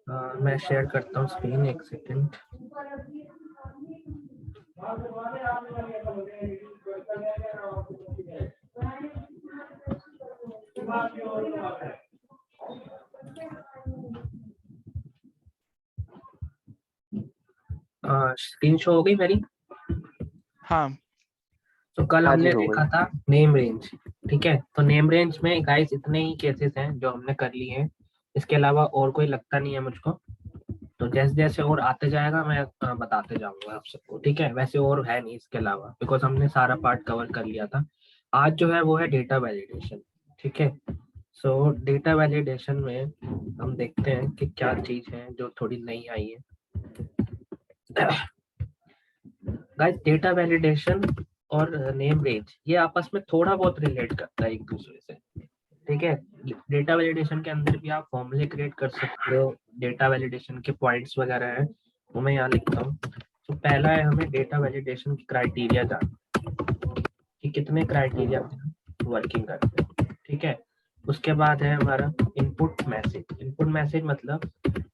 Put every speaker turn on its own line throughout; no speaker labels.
मैं शेयर करता हूँ स्क्रीन, एक सेकंड। स्क्रीन शो हो गई मेरी?
हाँ
तो कल
हाँ जी,
हमने
हो
देखा
गई।
था नेम रेंज, ठीक है। तो नेम रेंज में गाइस इतने ही केसेस हैं जो हमने कर लिए हैं, इसके अलावा और कोई लगता नहीं है मुझको। तो जैसे जैसे और आते जाएगा मैं बताते जाऊंगा आप सबको, ठीक है। वैसे और है नहीं इसके अलावा, बिकॉज हमने सारा पार्ट कवर कर लिया था। आज जो है वो है डेटा वैलिडेशन, ठीक है। सो डेटा वैलिडेशन में हम देखते हैं कि क्या चीज है जो थोड़ी नई आई है। गाइस डेटा वैलिडेशन और नेम रेंज ये आपस में थोड़ा बहुत रिलेट करता है एक दूसरे से, ठीक है। डेटा वैलिडेशन के अंदर भी आप फॉर्मूले क्रिएट कर सकते हो, डेटा वैलिडेशन के पॉइंट्स वगैरह हैं वो मैं यहाँ लिखता हूँ। तो पहला है हमें डेटा वैलिडेशन की क्राइटेरिया जानना कि कितने क्राइटेरिया वर्किंग करते हैं, ठीक है। उसके बाद है हमारा इनपुट मैसेज। इनपुट मैसेज मतलब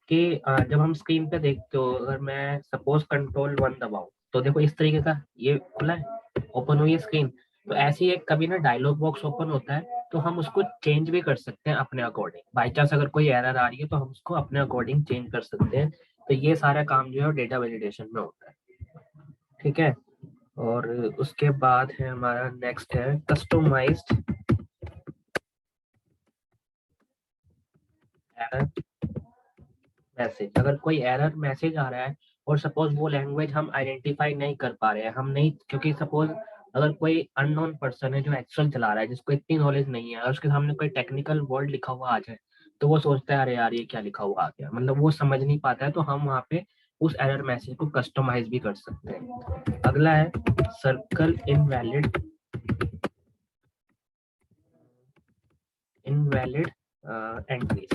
कि जब हम स्क्रीन पे देखते हो, अगर मैं सपोज कंट्रोल 1 दबाऊं तो देखो इस तरीके का ये खुला है, ओपन हुई है स्क्रीन। तो ऐसे ही एक कभी ना डायलॉग बॉक्स ओपन होता है, तो हम उसको चेंज भी कर सकते हैं अपने अकॉर्डिंग। बाई चांस अगर कोई एरर आ रही है तो हम उसको अपने अकॉर्डिंग चेंज कर सकते हैं। तो ये सारा काम जो है डेटा वैलिडेशन में होता है, ठीक है। और उसके बाद है हमारा नेक्स्ट है कस्टमाइज्ड एरर मैसेज। अगर कोई एरर मैसेज आ रहा है और सपोज वो लैंग्वेज हम आइडेंटिफाई नहीं कर पा रहे हैं, हम नहीं, क्योंकि सपोज अगर कोई अननोन पर्सन है जो एक्सेल चला रहा है, जिसको इतनी नॉलेज नहीं है, और उसके सामने कोई टेक्निकल वर्ड लिखा हुआ आ जाए, तो वो सोचता है अरे यार ये क्या लिखा हुआ आ गया, मतलब वो समझ नहीं पाता है। तो हम वहाँ पे उस एरर मैसेज को कस्टमाइज भी कर सकते हैं। अगला है सर्कल इनवैलिड एंट्रीज।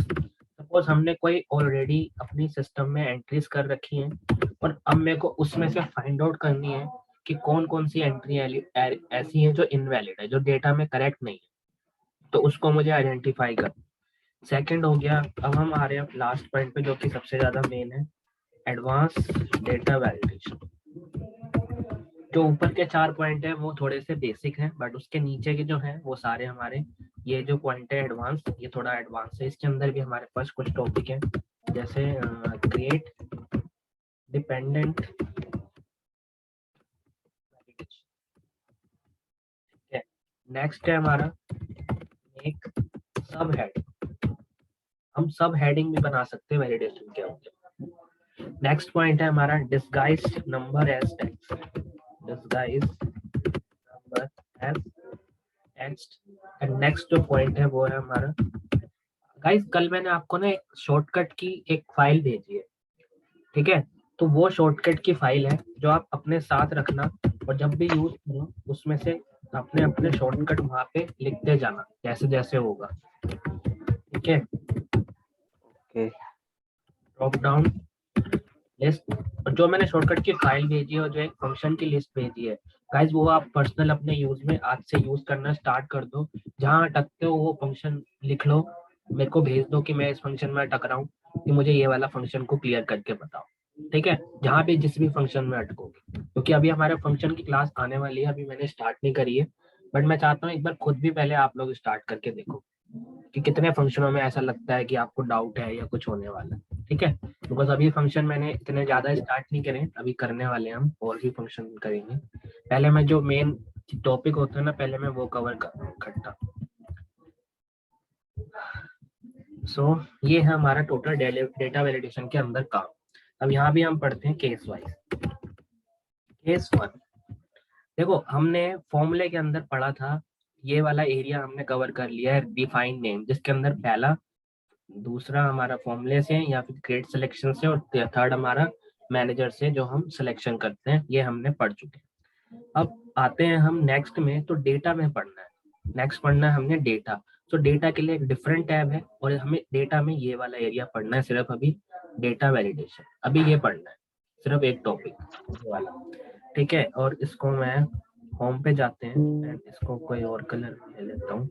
सपोज हमने कोई ऑलरेडी अपनी सिस्टम में एंट्रीज कर रखी हैं और अब मेरे को उसमें से फाइंड आउट करनी है कि कौन कौन सी एंट्री ऐसी हैं जो इनवैलिड है, जो डेटा में करेक्ट नहीं है, तो उसको मुझे आइडेंटिफाई कर। सेकंड हो गया। अब हम आ रहे हैं लास्ट पॉइंट पे जो कि सबसे ज्यादा मेन है, एडवांस डेटा वैलिडेशन। जो ऊपर के 4 पॉइंट है वो थोड़े से बेसिक हैं, बट उसके नीचे के जो है वो सारे हमारे, ये जो पॉइंट है एडवांस, ये थोड़ा एडवांस है। इसके अंदर भी हमारे पास कुछ टॉपिक है, जैसे क्रिएट डिपेंडेंट वैलिडेशन, ठीक है। नेक्स्ट है हमारा एक सब हेड। हम सब हेडिंग भी बना सकते हैं वैलिडेशन के अंदर। नेक्स्ट पॉइंट है हमारा disguise number as text. Disguise number as text. And next जो पॉइंट है वो है हमारा, गाइस कल मैंने आपको ना एक शॉर्टकट की एक फाइल भेजी है, ठीक है। तो वो शॉर्टकट की फाइल है जो आप अपने साथ रखना, और जब भी यूज करो उसमें से अपने अपने शॉर्टकट वहां पे लिखते जाना जैसे जैसे होगा, ठीक है।
ओके।
ड्रॉप डाउन लिस्ट, और जो मैंने शॉर्टकट की फाइल भेजी है और जो एक फंक्शन की लिस्ट भेजी है, गाइस वो आप पर्सनल अपने यूज में आज से यूज करना स्टार्ट कर दो। जहां अटकते हो वो फंक्शन लिख लो, मेरे को भेज दो कि मैं इस फंक्शन में अटक रहा हूँ, कि मुझे ये वाला फंक्शन को क्लियर करके बताओ, ठीक है। जहां भी जिस भी फंक्शन में अटकोगे, क्योंकि अभी हमारे फंक्शन की क्लास आने वाली है, अभी मैंने स्टार्ट नहीं करी है, बट मैं चाहता हूँ एक बार खुद भी पहले आप लोग स्टार्ट करके देखो कि कितने फंक्शनों में ऐसा लगता है कि आपको डाउट है या कुछ होने वाला है, ठीक है। बिकॉज अभी फंक्शन मैंने इतने ज्यादा स्टार्ट नहीं करे, अभी करने वाले हैं हम, और भी फंक्शन करेंगे। पहले मैं जो मेन टॉपिक होता है ना, पहले मैं वो कवर कर रहा हूँ इकट्ठा। सो ये है हमारा टोटल डेटा वैलिडेशन के अंदर काम। अब यहाँ भी हम पढ़ते हैं केस वाइज। केस 1, देखो हमने फॉर्मूले के अंदर पढ़ा था, ये वाला एरिया हमने कवर कर लिया है, डिफाइन नेम, जिसके अंदर पहला, दूसरा हमारा फॉर्मूले से या फिर ग्रेड सिलेक्शन से, और थर्ड हमारा मैनेजर से जो हम सिलेक्शन करते हैं, ये हमने पढ़ चुके हैं। अब आते हैं हम नेक्स्ट में, तो डेटा में पढ़ना है। नेक्स्ट पढ़ना है हमने डेटा। तो डेटा के लिए एक डिफरेंट टैब है, और हमें डेटा में ये वाला एरिया पढ़ना है सिर्फ अभी, डेटा वैलिडेशन, अभी ये पढ़ना है सिर्फ एक टॉपिक वाला, ठीक है। और इसको मैं होम पे जाते हैं एंड इसको कोई और कलर ले लेता हूँ।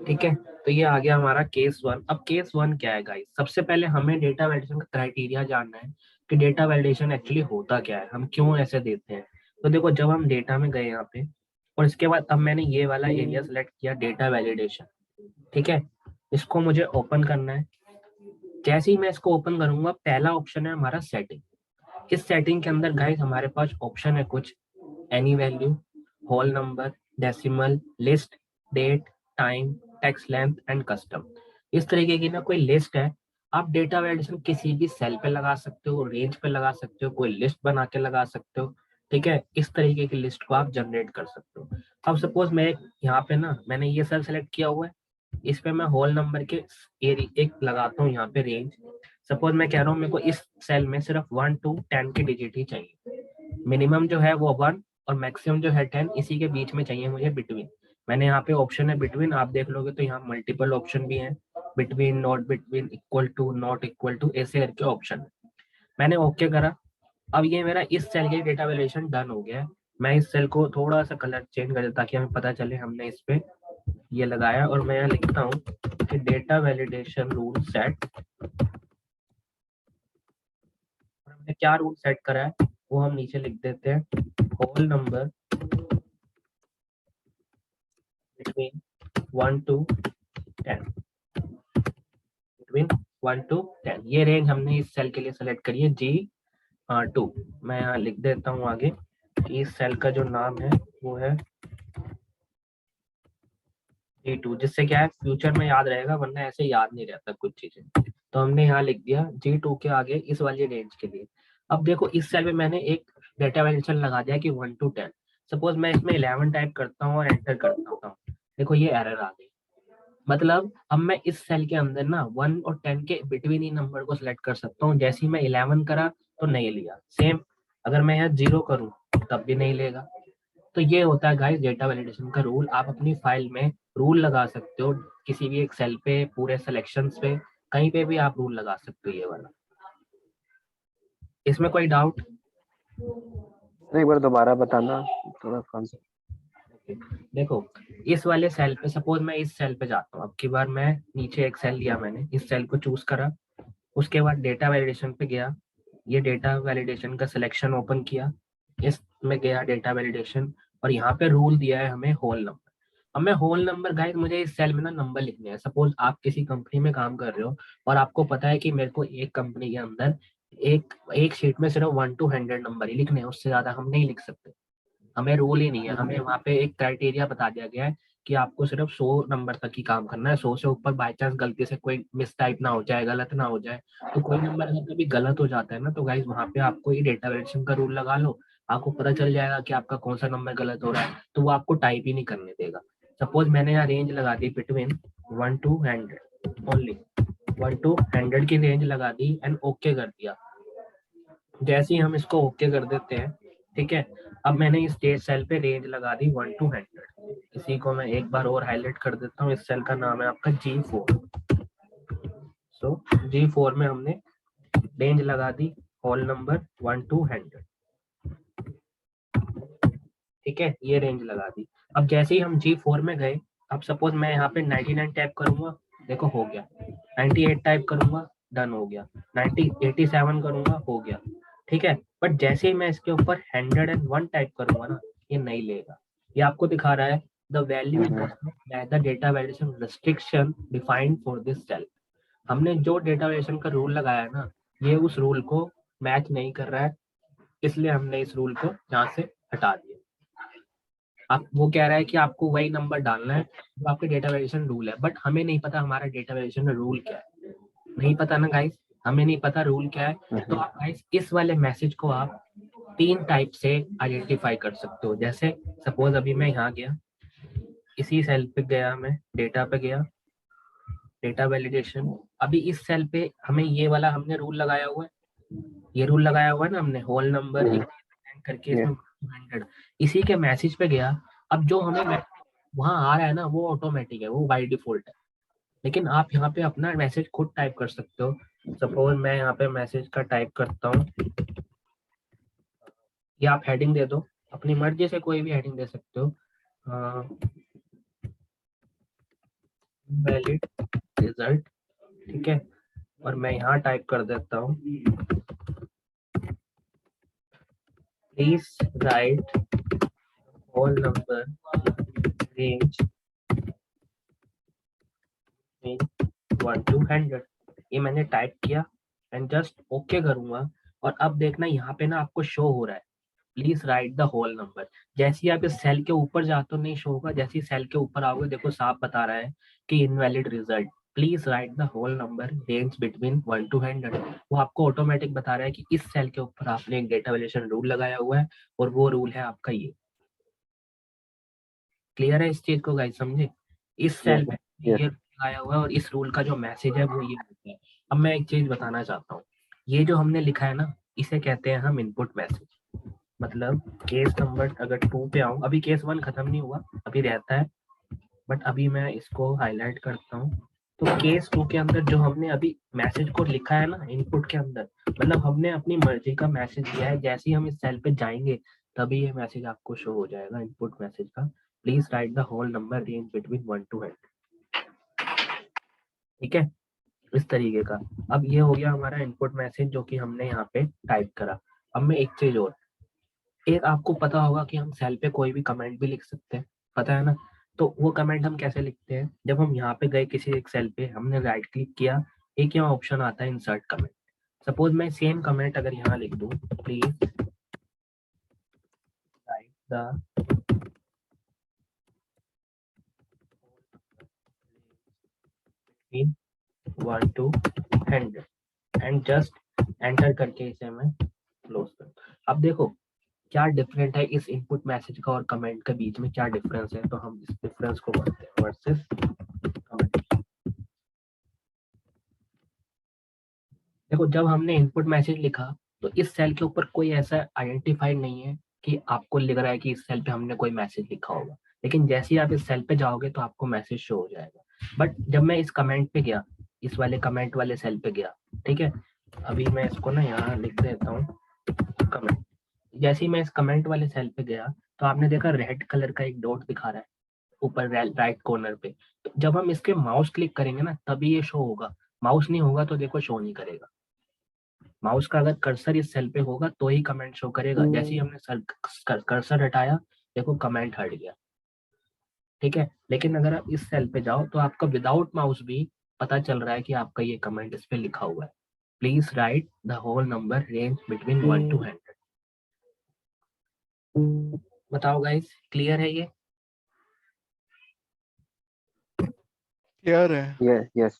ठीक है, तो ये आ गया हमारा केस 1। अब केस 1 क्या है गाइस? सबसे पहले हमें डेटा वैलिडेशन का क्राइटेरिया जानना है कि डेटा वैलिडेशन एक्चुअली होता क्या है, हम क्यों ऐसे देते हैं। तो देखो, जब हम डेटा में गए यहाँ पे, और इसके बाद अब मैंने ये वाला एरिया सेलेक्ट किया, डेटा वैलिडेशन। ठीक है, इसको मुझे ओपन करना है। जैसे ही मैं इसको ओपन करूंगा, पहला ऑप्शन है हमारा सेटिंग। इस सेटिंग के अंदर गाइस हमारे पास ऑप्शन है कुछ, any value, whole number, decimal, list, date, time, text length and custom. इस तरीके की ना कोई लिस्ट है। आप डेटा वैलिडेशन किसी भी सेल पे लगा सकते हो, रेंज पे लगा सकते हो, कोई लिस्ट बना के लगा सकते हो। ठीक है, इस तरीके की लिस्ट को आप जनरेट कर सकते हो। अब सपोज मैं यहाँ पे ना, मैंने ये सेल सेलेक्ट किया हुआ है, इस पे मैं होल नंबर के एक लगाता हूँ यहाँ पे रेंज। सपोज मैं कह रहा हूँ मेरे को इस सेल में सिर्फ 1 to 10 की डिजिट ही चाहिए। मिनिमम जो है वो 1 और मैक्सिमम जो है 10, इसी के बीच में चाहिए मुझे, बिटवीन। मैंने यहाँ पे ऑप्शन है बिटवीन, आप देख लोगे तो यहाँ मल्टीपल ऑप्शन भी है, between, not between, equal to, not equal to, ऐसे करके ऑप्शन है। मैंने ओके करा। अब ये मेरा इस सेल के डेटा वैल्यूएशन डन हो गया है। मैं इस सेल को थोड़ा सा कलर चेंज कर देता ताकि हमें पता चले हमने इस पे ये लगाया। और मैं यहाँ लिखता हूँ कि डेटा वैलिडेशन रूल सेट। हमने क्या रूल सेट करा है वो हम नीचे लिख देते हैं, whole number between 1 to 10, between 1 to 10। ये रेंज हमने इस सेल के लिए सेलेक्ट करी है, G2। मैं यहाँ लिख देता हूँ आगे, इस सेल का जो नाम है वो है G2, जिससे क्या है फ्यूचर में याद रहेगा, वरना ऐसे याद नहीं रहता कुछ चीजें। तो हमने यहाँ लिख दिया G2 के आगे इस वाली रेंज के लिए। अब देखो, इस सेल में मैंने एक डेटा वैल्यूएशन लगा दिया कि 1 to 10। सपोज मैं इसमें 11 टाइप करता हूँ और एंटर करता हूँ, देखो ये एरर आ गई। मतलब अब मैं इस सेल के अंदर ना 1 और 10 के बिटवीन ही नंबर को सिलेक्ट कर सकता हूँ। जैसे ही मैं 11 करा तो नहीं लिया, सेम अगर मैं यहाँ 0 करूँ तब भी नहीं लेगा। तो ये होता है गाइस डेटा वैलिडेशन का रूल। आप अपनी फाइल में रूल लगा सकते हो, किसी भी एक सेल पे, पूरे सिलेक्शंस पे, कहीं पे भी आप रूल लगा सकते हो ये वाला। इसमें कोई डाउट?
एक बार दोबारा बताना, थोड़ा कॉन्सेप्ट।
देखो, इस वाले सेल पे सपोज मैं इस सेल पे जाता हूँ, अब की बार मैं नीचे एक सेल लिया, मैंने इस सेल को चूज करा, उसके बाद डेटा वैलिडेशन पे गया, ये डेटा वैलिडेशन का सिलेक्शन ओपन किया, इसमें गया डेटा वैलिडेशन, और यहाँ पे रूल दिया है हमें होल नंबर। अब मैं होल नंबर, गाइस मुझे इस सेल में ना नंबर लिखने हैं। सपोज आप किसी कंपनी में काम कर रहे हो और आपको पता है कि मेरे को एक कंपनी के अंदर एक एक शीट में सिर्फ 1 to 100 नंबर ही लिखने हैं, उससे ज्यादा हम नहीं लिख सकते। हमें रूल ही नहीं है, हमें वहाँ पे एक क्राइटेरिया बता दिया गया है कि आपको सिर्फ 100 नंबर तक ही काम करना है। 100 से ऊपर बाई चांस गलती से कोई मिस टाइप ना हो जाए, गलत ना हो जाए, तो कोई नंबर अगर कभी गलत हो जाता है ना, तो गाइज वहाँ पे आपको ये डेटा वैलिडेशन का रूल लगा लो, आपको पता चल जाएगा कि आपका कौन सा नंबर गलत हो रहा है, तो वो आपको टाइप ही नहीं करने देगा। सपोज मैंने यहाँ रेंज लगा दी बिटवीन 1 to 100, ओनली 1 to 100 की रेंज लगा दी एंड ओके कर दिया। जैसे ही हम इसको ओके कर देते हैं, ठीक है, अब मैंने इस स्टेज सेल पे रेंज लगा दी 1 to 100। इसी को मैं एक बार और हाईलाइट कर देता हूँ, इस सेल का नाम है आपका G4। सो G4 में हमने रेंज लगा दी होल नंबर 1 to 100। ठीक है, ये रेंज लगा दी। अब जैसे ही हम G4 में गए, अब सपोज मैं यहाँ पे 99 टाइप करूंगा, देखो हो गया। 98 टाइप करूंगा, डन हो गया। 87 करूंगा, हो गया। ठीक है, बट जैसे ही मैं इसके ऊपर 101 टाइप करूंगा ना, ये नहीं लेगा। ये आपको दिखा रहा है the value the data validation restriction defined for this cell. हमने जो डेटा वैलिडेशन का रूल लगाया है ना, ये उस रूल को मैच नहीं कर रहा है, इसलिए हमने इस रूल को यहाँ से हटा दिया। आप वो कह रहा है कि आपको वही नंबर डालना है जो आपके डेटा वैलिडेशन रूल है, बट हमें नहीं पता हमारा डेटा वैलिडेशन रूल क्या है। नहीं पता ना गाइस, हमें नहीं पता रूल क्या है। तो आप गाइस इस वाले मैसेज को आप 3 टाइप से आइडेंटिफाई कर सकते हो। जैसे सपोज अभी मैं यहाँ गया, इसी सेल पे गया, मैं डेटा पे गया, डेटा वैलिडेशन, अभी इस सेल पे हमें ये वाला हमने रूल लगाया हुआ है, ये रूल लगाया हुआ है ना हमने, होल नंबर करके इसमें 100, इसी के मैसेज पे गया। अब जो हमें वहां आ रहा है ना, वो ऑटोमेटिक है, वो बाय डिफॉल्ट है। लेकिन आप यहाँ पे अपना मैसेज खुद टाइप कर सकते हो। सपोज मैं यहाँ पे मैसेज का टाइप करता हूँ, या आप हेडिंग दे दो, अपनी मर्जी से कोई भी हेडिंग दे सकते हो। वैलिड रिजल्ट, ठीक है। और मैं यहाँ टाइप कर देता हूँ, please write whole number range 1 to 100। ये मैंने टाइप किया एंड जस्ट ओके करूंगा। और अब देखना यहाँ पे ना आपको शो हो रहा है, please write the whole number. जैसे ही आप इस सेल के ऊपर जाते हो नहीं शो होगा, जैसे ही सेल के ऊपर आओगे देखो साफ बता रहा है कि invalid result, please write the whole number range between 1 to 100। वो आपको ऑटोमेटिक बता रहा है कि इस सेल के ऊपर आपने एक डेटा वैल्यूएशन रूल लगाया हुआ है और वो रूल है आपका ये। क्लियर है इस चीज को गाइस, समझे? इस सेल पे
yes.
ये लगाया हुआ है और इस रूल का जो मैसेज है वो ये होता है। अब मैं एक चीज बताना चाहता हूँ, ये जो हमने लिखा है ना इसे कहते हैं हम इनपुट मैसेज। मतलब केस नंबर अगर 2 पे आऊं, अभी केस 1 खत्म नहीं हुआ, अभी रहता है, बट अभी मैं इसको हाईलाइट करता हूँ। तो केस 2 के अंदर जो हमने अभी मैसेज को लिखा है ना इनपुट के अंदर, मतलब हमने अपनी मर्जी का मैसेज दिया है। जैसे ही हम इस सेल पे जाएंगे तभी ये मैसेज आपको शो हो जाएगा इनपुट मैसेज का, please write the whole number range between 1 to 100। ठीक है, इस तरीके का। अब ये हो गया हमारा इनपुट मैसेज जो कि हमने यहाँ पे टाइप करा। अब मैं एक चीज और, एक आपको पता होगा कि हम सेल पे कोई भी कमेंट भी लिख सकते हैं, पता है ना? तो वो कमेंट हम कैसे लिखते हैं, जब हम यहाँ पे गए किसी एक सेल पे, हमने राइट क्लिक किया, एक यहाँ ऑप्शन आता है इंसर्ट कमेंट। सपोज मैं सेम कमेंट अगर यहाँ लिख दूं, please write the 1 to 100 and just enter करके इसे मैं क्लोज कर। अब देखो क्या डिफरेंट है इस इनपुट मैसेज का और कमेंट के बीच में, क्या डिफरेंस है, तो हम इस डिफरेंस को करते हैं वर्सेस कमेंट। देखो जब हमने इनपुट मैसेज लिखा तो इस सेल के ऊपर कोई ऐसा आइडेंटिफाइड नहीं है कि आपको लग रहा है कि इस सेल पे हमने कोई मैसेज लिखा होगा, लेकिन जैसे ही आप इस सेल पे जाओगे तो आपको मैसेज शो हो जाएगा। बट जब मैं इस कमेंट पे गया, इस वाले कमेंट वाले सेल पे गया, ठीक है, अभी मैं इसको ना यहाँ लिख देता हूँ कमेंट। जैसे ही मैं इस कमेंट वाले सेल पे गया तो आपने देखा रेड कलर का एक डॉट दिखा रहा है ऊपर राइट कॉर्नर पे। तो जब हम इसके माउस क्लिक करेंगे ना तभी ये शो होगा, माउस नहीं होगा तो देखो शो नहीं करेगा। माउस का अगर कर्सर इस सेल पे होगा तो ही कमेंट शो करेगा। जैसे ही हमने कर्सर हटाया देखो कमेंट हट गया, ठीक है। लेकिन अगर आप इस सेल पे जाओ तो आपका विदाउट माउस भी पता चल रहा है कि आपका ये कमेंट इस पे लिखा हुआ है, please write the whole number range between 1 to 100। बताओ गाइस, क्लियर है ये?
क्लियर है।
yes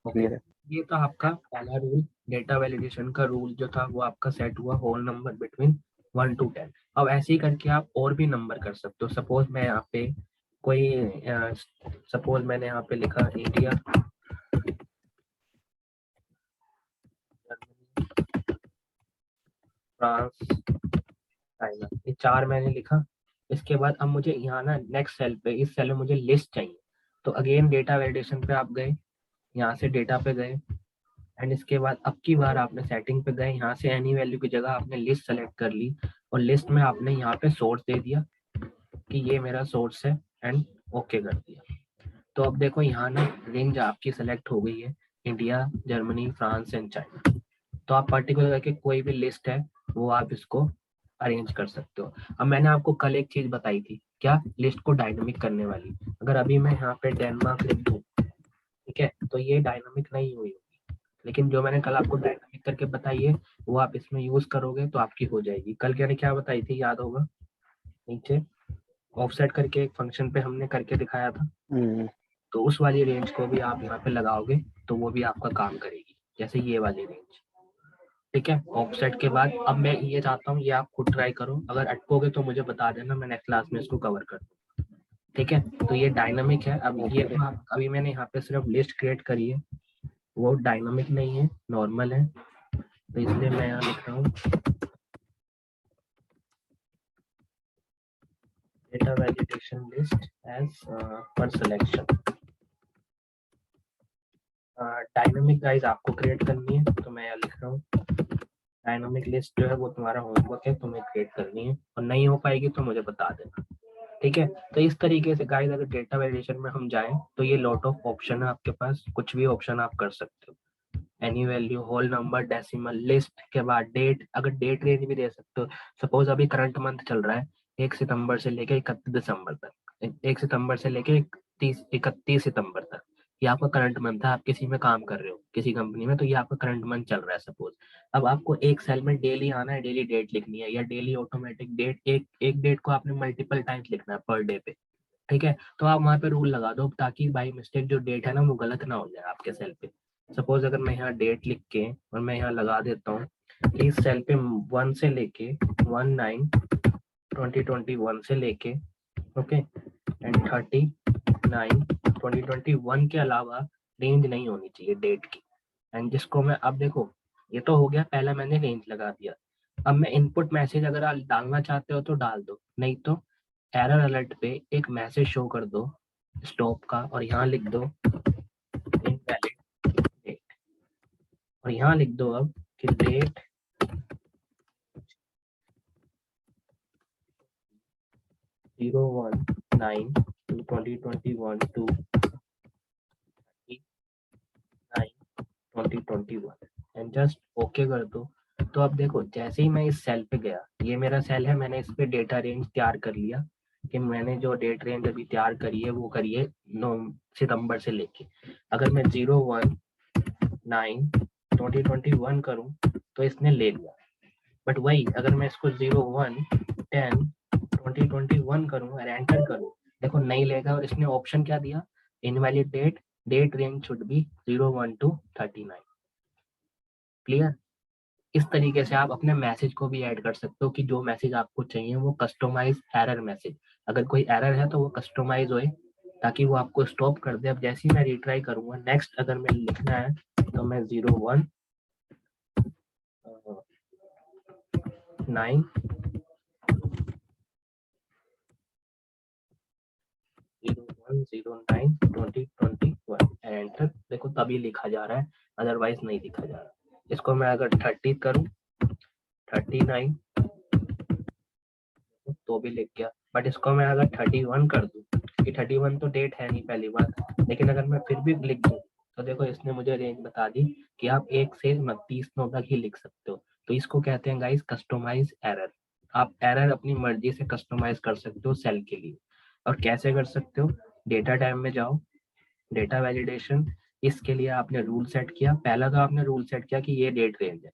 ओके,
clear है।
ये तो आपका पहला रूल, डेटा वैलिडेशन का रूल जो था वो आपका सेट हुआ होल नंबर बिटवीन 1 to 10। अब ऐसे ही करके आप और भी नंबर कर सकते हो। सपोज मैं यहाँ पे कोई सपोज मैंने यहाँ पे लिखा इंडिया, फ्रांस, चाइना, ये 4 मैंने लिखा। इसके बाद अब मुझे यहाँ ना नेक्स्ट सेल पे, इस सेल में मुझे लिस्ट चाहिए। तो अगेन डेटा वैलिडेशन पे आप गए, यहाँ से डेटा पे गए एंड इसके बाद अब की बार आपने सेटिंग पे गए, यहाँ से एनी वैल्यू की जगह आपने लिस्ट सेलेक्ट कर ली और लिस्ट में आपने यहाँ पे सोर्स दे दिया कि ये मेरा सोर्स है एंड ओके कर दिया। तो अब देखो यहाँ ना रेंज आपकी सेलेक्ट हो गई है, India, Germany, France and China. तो आप पर्टिकुलर करके कोई भी लिस्ट है वो आप इसको अरेंज कर सकते हो। अब मैंने आपको कल एक चीज बताई थी, क्या? लिस्ट को डायनामिक करने वाली। अगर अभी मैं यहाँ पे डेनमार्क लिख दूँ, ठीक है, तो ये डायनामिक नहीं हुई, लेकिन जो मैंने कल आपको डायनामिक करके बताई है वो आप इसमें यूज करोगे तो आपकी हो जाएगी। कल मैंने क्या बताई थी याद होगा, नीचे ऑफसेट करके एक फंक्शन पे हमने करके दिखाया था। तो उस वाली रेंज को भी आप यहाँ पे लगाओगे तो वो भी आपका काम करेगी, जैसे ये वाली रेंज, ठीक है। ऑफसेट के बाद अब मैं ये चाहता हूँ ये आप खुद ट्राई करो, अगर अटकोगे तो मुझे बता देना, मैं नेक्स्ट क्लास में इसको कवर कर दूँ, ठीक है। तो ये डायनामिक है। अब ये तो अभी मैंने यहाँ पे सिर्फ लिस्ट क्रिएट करी है, वो डायनामिक नहीं है, नॉर्मल है, तो इसलिए मैं यहाँ लिख रहा हूँ data validation list as per selection. Dynamic guys आपको क्रिएट करनी है, तो मैं यहाँ लिख रहा हूँ डायनामिक लिस्ट जो है वो तुम्हारा होमवर्क है, तुम्हें क्रिएट करनी है, और नहीं हो पाएगी तो मुझे बता देना, ठीक है। तो इस तरीके से गाइस अगर डेटा वैलिडेशन में हम जाएं तो ये लॉट ऑफ ऑप्शन है आपके पास, कुछ भी ऑप्शन आप कर सकते हो, any value, whole number, decimal, list के बाद डेट, अगर डेट रेंज भी दे सकते हो। सपोज अभी करंट मंथ चल रहा है 1 सितंबर से लेके 31 दिसंबर तक, 1 सितंबर से लेके 31 सितंबर तक, ये आपका करंट मंथ है। आप किसी में काम कर रहे हो किसी कंपनी में, तो ये आपका करंट मंथ चल रहा है सपोज। अब आपको एक सेल में डेली आना है, डेली डेट लिखनी है, या डेली ऑटोमेटिक डेट, एक डेट को आपने मल्टीपल टाइम्स लिखना है पर डे पे। ठीक है, तो आप वहां पे रूल लगा दो ताकि बाई मिस्टेक जो डेट है ना वो गलत ना हो जाए आपके सेल पे। सपोज अगर मैं यहाँ डेट लिख के और मैं यहाँ लगा देता हूँ कि इस सेल पे 1 से लेके 19/2021 से लेके ओके एंड 39/2021 के अलावा रेंज नहीं होनी चाहिए डेट की। एंड जिसको मैं, अब देखो ये तो हो गया, पहला मैंने रेंज लगा दिया। अब मैं इनपुट मैसेज अगर आप डालना चाहते हो तो डाल दो, नहीं तो एरर अलर्ट पे एक मैसेज शो कर दो स्टॉप का, और यहाँ लिख दो इनवैलिड डेट, और यहाँ लिख दो अब कि date 019/2021 to 9/2021 and just okay कर दो। तो अब देखो जैसे ही मैं इस सेल पे गया, ये मेरा सेल है, मैंने इस पे डेटा रेंज तैयार कर लिया कि मैंने जो डेट रेंज अभी तैयार करी है वो करिए 9 सितंबर से लेके। अगर मैं 019/2021 करूं तो इसने ले लिया, बट वही अगर मैं इसको 01/10/2021 करूं और एंटर करूं, देखो नहीं लेगा, और इसने ऑप्शन क्या दिया, invalid date, date range should be 01 to 39। Clear. इस तरीके से आप अपने मैसेज को भी ऐड कर सकते हो कि जो मैसेज आपको चाहिए वो कस्टमाइज एरर मैसेज, अगर कोई एरर है तो वो कस्टमाइज होए ताकि वो आपको स्टॉप कर दे। अब जैसे ही मैं रिट्राई करूंगा नेक्स्ट अगर मैं लिखना है तो मैं 01/09/2021 एंटर, देखो तभी लिखा जा रहा है, अदरवाइज नहीं लिखा जा रहा। इसको मैं अगर 30 करूं 39 तो भी लिख गया, बट इसको मैं अगर 31 कर दूं, कि 31 तो डेट है नहीं पहली बात, लेकिन अगर मैं फिर भी लिख दूं तो देखो इसने मुझे रेंज बता दी कि आप 1 से 29 तक ही लिख सकते हो। तो इसको कहते हैं गाइस कस्टमाइज एरर। आप एरर अपनी मर्जी से कस्टमाइज कर सकते हो सेल के लिए। और कैसे कर सकते हो, डेटा टाइप में जाओ, डेटा वैलिडेशन, इसके लिए आपने रूल सेट किया, पहला तो आपने रूल सेट किया कि ये डेट रेंज है।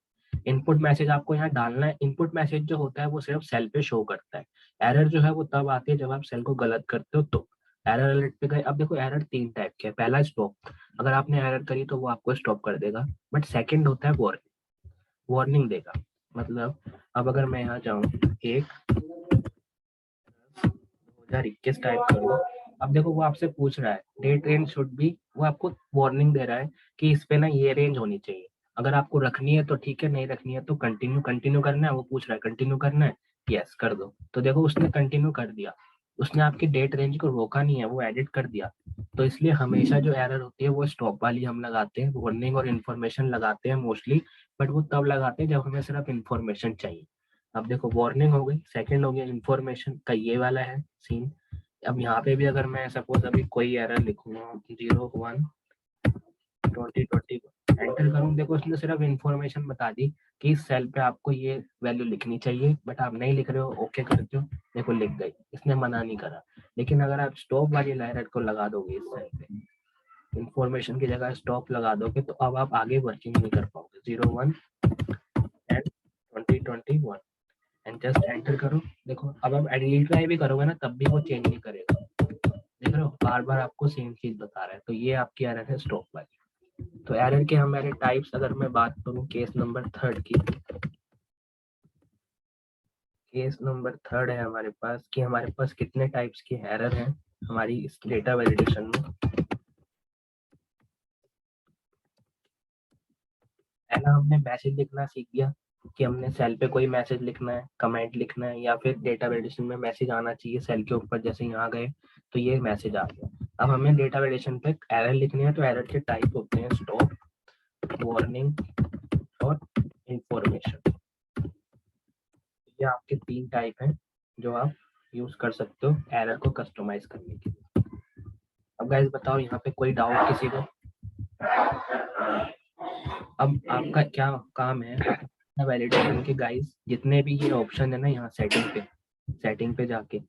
इनपुट मैसेज आपको यहाँ डालना है, इनपुट मैसेज जो होता है वो सिर्फ सेल पे शो करता है, एरर जो है वो तब आती है जब आप सेल को गलत करते हो तो। एरर अलर्ट पे गए, अब देखो एरर 3 टाइप के, पहला स्टॉप, अगर आपने एरर करी तो वो आपको स्टॉप कर देगा, बट सेकंड होता है वार्निंग, वार्निंग देगा। मतलब अब अगर मैं यहाँ जाऊँ 1/2021 टाइप करूँ, अब देखो वो आपसे पूछ रहा है डेट रेंज शुड बी, वो आपको वार्निंग दे रहा है कि इस पे ना ये रेंज होनी चाहिए, अगर आपको रखनी है तो ठीक है, नहीं रखनी है तो कंटिन्यू, कंटिन्यू करना है, वो पूछ रहा है कंटिन्यू करना है, यस कर दो। तो देखो उसने कंटिन्यू कर दिया, उसने आपकी डेट रेंज को रोका नहीं है, वो एडिट कर दिया। तो इसलिए हमेशा जो एरर होती है वो स्टॉप वाली हम लगाते हैं, वार्निंग और इन्फॉर्मेशन लगाते हैं मोस्टली, बट वो तब लगाते हैं जब हमें सिर्फ इन्फॉर्मेशन चाहिए। अब देखो वार्निंग हो गई, सेकंड हो गया इन्फॉर्मेशन का, ये वाला है सीन। अब यहाँ पे भी अगर मैं सपोज अभी कोई एरर लिखूंगा 01/2021 एंटर करूँ, देखो उसने सिर्फ इन्फॉर्मेशन बता दी कि इस सेल पे आपको ये वैल्यू लिखनी चाहिए, बट आप नहीं लिख रहे हो, ओके करते हो, देखो लिख गई, इसने मना नहीं करा। लेकिन अगर आप स्टॉप वाली लाइन को लगा दोगे इस सेल पे, इन्फॉर्मेशन की जगह स्टॉप लगा दोगे, तो अब आप आगे वर्किंग नहीं कर पाओगे। 01/2021 एंड जस्ट एंटर करो, देखो अब आप रिट्राई भी करोगे ना तब भी वो चेंज नहीं करेगा, देख रहे हो बार बार आपको सेम चीज बता रहा है। तो ये आपकी एरर है स्टॉप वाली। तो एरर के हमारे टाइप्स अगर मैं बात करूं केस नंबर 3 की, केस नंबर 3 है हमारे पास कि हमारे पास कितने टाइप्स की एरर हैं हमारी इस डेटा वैलिडेशन में। पहला हमने मैसेज लिखना सीख गया कि हमने सेल पे कोई मैसेज लिखना है, कमेंट लिखना है, या फिर डेटा वैलिडेशन में मैसेज आना चाहिए सेल के ऊपर, जैसे यहाँ गए तो ये मैसेज आ गया। अब हमें डेटा वैलिडेशन पे एरर लिखनी है, तो एरर के टाइप होते हैं स्टॉप, वार्निंग और इंफॉर्मेशन। ये आपके 3 टाइप हैं जो आप यूज कर सकते हो एरर को कस्टमाइज करने के लिए। अब गाइस बताओ यहाँ पे कोई डाउट किसी को? अब आपका क्या काम है वैलिडेशन के गाइस, जितने भी ये ऑप्शन है ना यहाँ सेटिंग पे जाके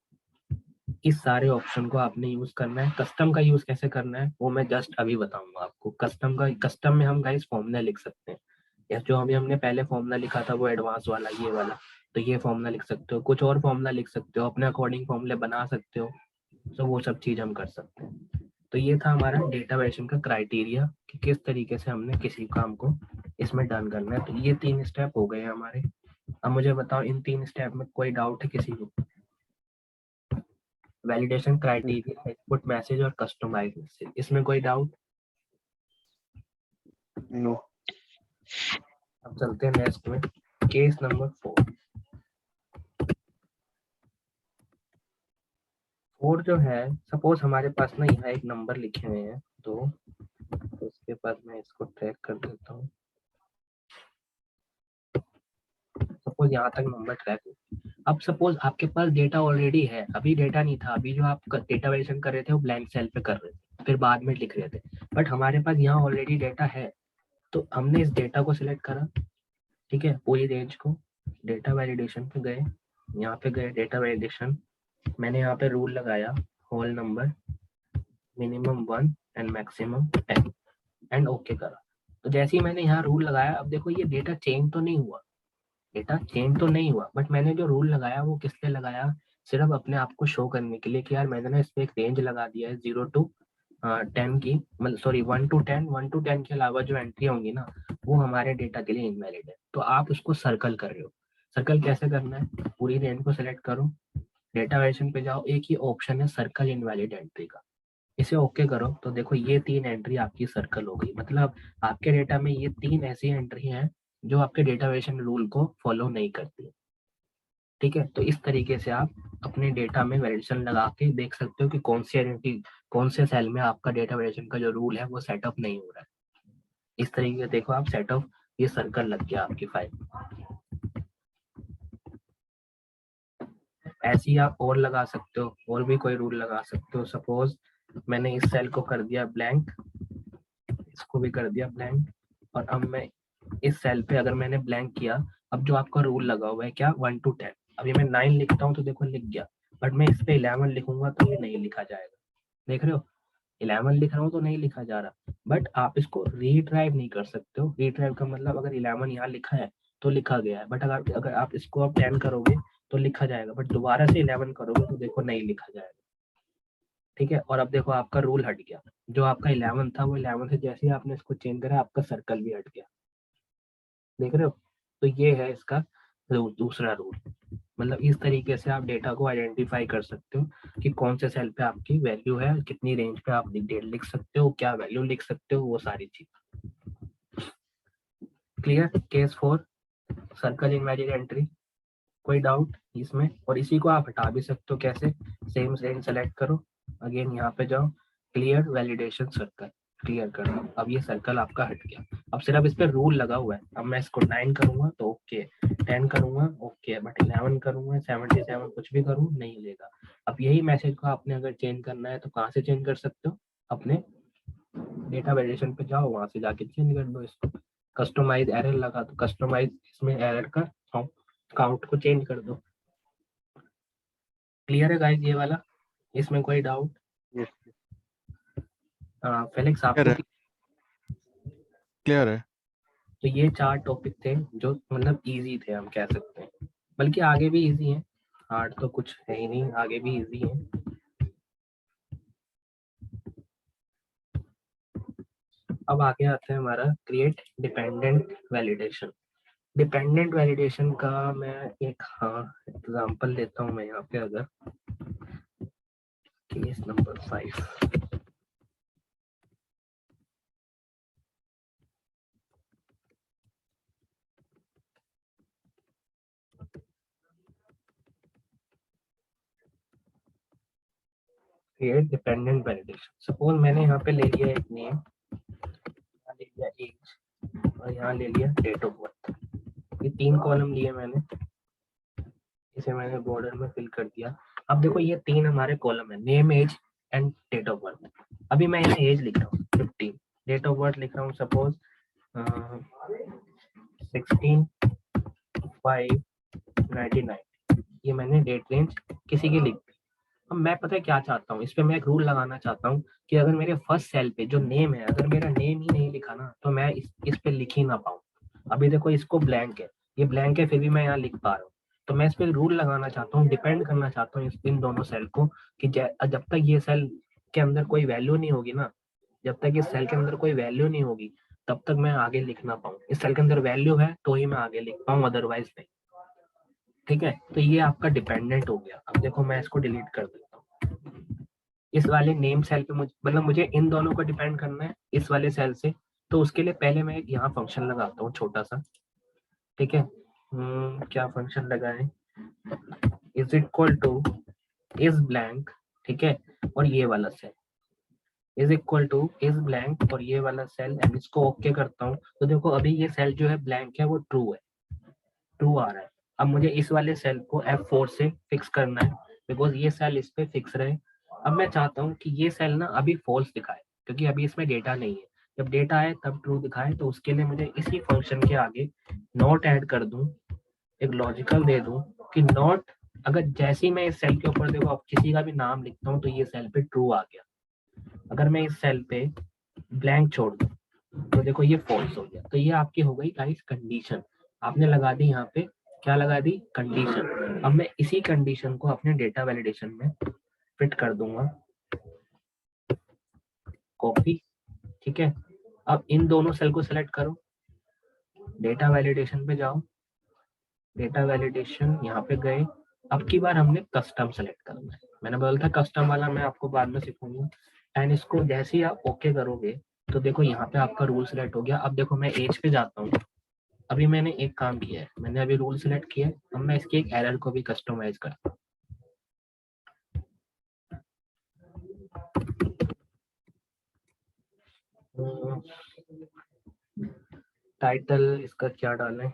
इस सारे ऑप्शन को आपने यूज करना है। कस्टम का यूज कैसे करना है वो मैं जस्ट अभी बताऊंगा आपको। कस्टम में हम गाइस फॉर्मूला लिख सकते हैं, या जो अभी हमने पहले फॉर्मूला लिखा था वो एडवांस वाला ये वाला, तो ये फॉर्मूला लिख सकते हो, कुछ और फॉर्मूला लिख सकते हो, अपने अकॉर्डिंग फॉर्मूले बना सकते हो। तो वो सब चीज हम कर सकते हैं। तो ये था हमारा डेटा वैलिडेशन का क्राइटेरिया कि किस तरीके से हमने किसी काम को इसमें डन करना है। तो ये 3 स्टेप हो गए हमारे। अब मुझे बताओ इन 3 स्टेप में कोई डाउट है किसी को? वैलिडेशन क्राइटेरिया, इनपुट मैसेज और कस्टमाइज मैसेज, इसमें कोई डाउट?
नो।
अब चलते हैं नेक्स्ट में, केस नंबर 4 जो है, सपोज हमारे पास ना यहाँ एक नंबर लिखे हुए हैं तो उसके बाद मैं इसको ट्रैक कर देता हूँ। सपोज यहाँ तक नंबर ट्रैक हो। अब सपोज आपके पास डेटा ऑलरेडी है, अभी डेटा नहीं था, अभी जो आप डेटा वैलिडेशन कर रहे थे वो ब्लैंक सेल पे कर रहे थे, फिर बाद में लिख रहे थे, बट हमारे पास यहाँ ऑलरेडी डेटा है। तो हमने इस डेटा को सिलेक्ट करा, ठीक है, पूरी रेंज को, डेटा वैलिडेशन पे गए, यहाँ पे गए डेटा वैलिडेशन, मैंने यहाँ पे रूल लगाया whole number minimum 1 and maximum 10 and okay करा। तो जैसे ही मैंने यहाँ रूल लगाया, अब देखो ये डेटा चेंज तो नहीं हुआ, बट मैंने जो रूल लगाया वो किस लिए लगाया? सिर्फ अपने आप को शो करने के लिए कि यार मैंने ना इस पे एक रेंज लगा दिया है 0 to 10 की, मतलब सॉरी 1 to 10 के अलावा जो एंट्री होंगी ना वो हमारे डेटा के लिए इनवैलिड है। तो आप उसको सर्कल कर रहे हो। सर्कल कैसे करना है? पूरी रेंज को सिलेक्ट करो, डेटा वैलिडेशन पे जाओ, एक ही ऑप्शन है सर्कल इनवैलिड एंट्री का, इसे ओके करो। तो देखो ये 3 एंट्री आपकी सर्कल हो गई, मतलब आपके डेटा में ये 3 ऐसी एंट्री हैं जो आपके डेटा वैलिडेशन रूल को फॉलो नहीं करती। ठीक है, तो इस तरीके से आप अपने डेटा में वैलिडेशन लगा के देख सकते हो कि कौन सी एंट्री, कौन से सेल में आपका डेटा वैलिडेशन का जो रूल है वो सेटअप नहीं हो रहा है। इस तरीके से देखो आप सेटअप, ये सर्कल लग गया आपकी फाइल। ऐसे ही आप और लगा सकते हो, और भी कोई रूल लगा सकते हो। सपोज मैंने इस सेल को कर दिया ब्लैंक, इसको भी कर दिया ब्लैंक, और अब मैं इस सेल पे अगर मैंने ब्लैंक किया, अब जो आपका रूल लगा हुआ है क्या 1 to 10, अभी मैं 9 लिखता हूँ तो देखो लिख गया, बट मैं इस पे 11 लिखूंगा तो ये नहीं लिखा जाएगा। देख रहे हो, 11 लिख रहा हूँ तो नहीं लिखा जा रहा। बट आप इसको रीड्राइव नहीं कर सकते हो। रीड्राइव का मतलब अगर 11 यहाँ लिखा है तो लिखा गया है, बट अगर आप इसको आप 10 करोगे तो लिखा जाएगा, बट दोबारा से 11 करोगे तो देखो नहीं लिखा जाएगा। ठीक है, और अब देखो आपका रूल हट गया, जो आपका 11 था वो 11 से जैसे ही आपने इसको चेंज करा आपका सर्कल भी हट गया। देख रहे हो, तो ये है इसका दूसरा रूल। मतलब इस तरीके से आप डेटा को आइडेंटिफाई कर सकते हो कि कौन से सेल पे आपकी वैल्यू है, कितनी रेंज पे आप डेट लिख सकते हो, क्या वैल्यू लिख सकते हो, वो सारी चीज। Clear? Case 4 circle invalid entry, कोई डाउट इसमें? और इसी को आप हटा भी सकते हो, कैसे? सेम रेंज सेलेक्ट करो, अगेन यहाँ पे जाओ, क्लियर वैलिडेशन सर्कल, क्लियर कर दो। अब ये सर्कल आपका हट गया, अब सिर्फ इस पे रूल लगा हुआ है। अब मैं इसको 9 करूंगा तो ओके, 10 करूंगा ओके, बट 11 करूंगा 77 कुछ भी करूँ नहीं लेगा। अब यही मैसेज को आपने अगर चेंज करना है तो कहाँ से चेंज कर सकते हो? अपने डेटा वैलिडेशन पे जाओ, वहां से जाके चेंज कर दो इसको। कस्टमाइज एरर लगा तो कस्टमाइज इसमें एरर का काउंट को चेंज कर दो। क्लियर है गाइस ये वाला? इसमें कोई डाउट?
यस।
फेलिक्स आपको
क्लियर है।
तो ये 4 टॉपिक थे जो मतलब इजी थे हम कह सकते हैं, बल्कि आगे भी इजी हैं, हार्ड तो कुछ है ही नहीं, आगे भी इजी हैं। अब आगे आता है हमारा create dependent validation. Dependent validation का मैं एक एग्जांपल लेता हूँ मैं यहाँ पे, अगर case number 5, create dependent validation. Suppose मैंने यहाँ पे ले लिया एक नेम, यहाँ ले लिया एज, और यहाँ ले लिया डेट ऑफ बर्थ। ये 3 कॉलम लिए मैंने, इसे मैंने बॉर्डर में फिल कर दिया। अब देखो ये 3 हमारे कॉलम है, name, age and date of birth. अभी मैं यहाँ एज लिख रहा हूँ 15, डेट ऑफ बर्थ लिख रहा हूँ सपोज 16/5/99। ये मैंने डेट रेंज किसी की लिख दी। अब मैं पता है क्या चाहता हूँ, इस पे मैं एक रूल लगाना चाहता हूँ कि अगर मेरे फर्स्ट सेल पे जो नेम है, अगर मेरा नेम ही नहीं लिखा ना, तो मैं इस पे लिख ही ना पाऊँ। अभी देखो इसको ब्लैंक है, ये ब्लैंक है, फिर भी मैं यहाँ लिख पा रहा हूँ। तो मैं इस पे रूल लगाना चाहता हूँ, डिपेंड करना चाहता हूँ इन दोनों सेल को, कि जब तक ये सेल के अंदर कोई वैल्यू नहीं होगी ना, जब तक इस सेल के अंदर कोई वैल्यू नहीं होगी, तब तक मैं आगे लिख ना पाऊँ। इस सेल के अंदर वैल्यू है तो ही मैं आगे लिख पाऊँ, अदरवाइज नहीं। ठीक है, तो ये आपका डिपेंडेंट हो गया। अब देखो मैं इसको डिलीट कर देता हूँ। इस वाले नेम सेल पे मुझे इन दोनों को डिपेंड करना है इस वाले सेल से। तो उसके लिए पहले मैं एक यहाँ फंक्शन लगाता हूँ छोटा सा। ठीक है, क्या फंक्शन लगाएं, is equal to is blank, ठीक है, और ये वाला cell is equal to is blank और ये वाला सेल, एंड इसको ओके करता हूँ। तो देखो अभी ये सेल जो है ब्लैंक है वो ट्रू है, ट्रू आ रहा है। अब मुझे इस वाले सेल को F4 से फिक्स करना है, बिकॉज ये सेल इस पे फिक्स रहे। अब मैं चाहता हूँ कि ये सेल ना अभी फॉल्स दिखाए, क्योंकि अभी इसमें डेटा नहीं है। जब डेटा आए तब ट्रू दिखाए, तो उसके लिए मुझे इसी फंक्शन के आगे नॉट ऐड कर दूं, एक लॉजिकल दे दूं कि नॉट, अगर जैसे ही मैं इस सेल के ऊपर देखो अब किसी का भी नाम लिखता हूँ तो ये सेल पे ट्रू आ गया। अगर मैं इस सेल पे ब्लैंक छोड़ दूं तो देखो ये फॉल्स हो गया। तो ये आपकी हो गई गाइस कंडीशन, आपने लगा दी यहाँ पे, क्या लगा दी, कंडीशन। अब मैं इसी कंडीशन को अपने डेटा वैलिडेशन में फिट कर दूंगा, कॉपी। ठीक है, अब इन दोनों सेल को सेलेक्ट करो, डेटा वैलिडेशन पे जाओ, डेटा वैलिडेशन यहाँ पे गए। अब की बार हमने कस्टम सेलेक्ट करना है, मैंने बोला था कस्टम वाला मैं आपको बाद में सिखाऊंगा। एंड इसको जैसे ही आप ओके करोगे तो देखो यहाँ पे आपका रूल सेलेक्ट हो गया। अब देखो मैं एज पे जाता हूँ, अभी मैंने एक काम किया है, मैंने अभी रूल सेलेक्ट किया है। अब मैं इसकी एक एरर को भी कस्टमाइज करता हूँ। टाइटल इसका क्या डालें,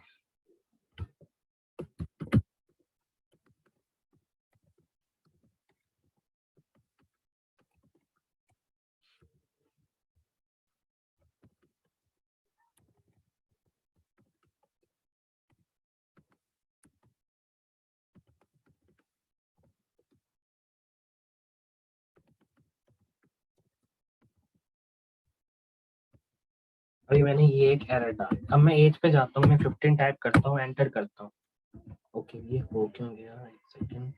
अभी मैंने ये एक एरर डाल। अब मैं एज पे जाता हूँ, मैं 15 टाइप करता हूँ, एंटर करता हूँ। ओके, ये हो क्यों गया, एक सेकेंड।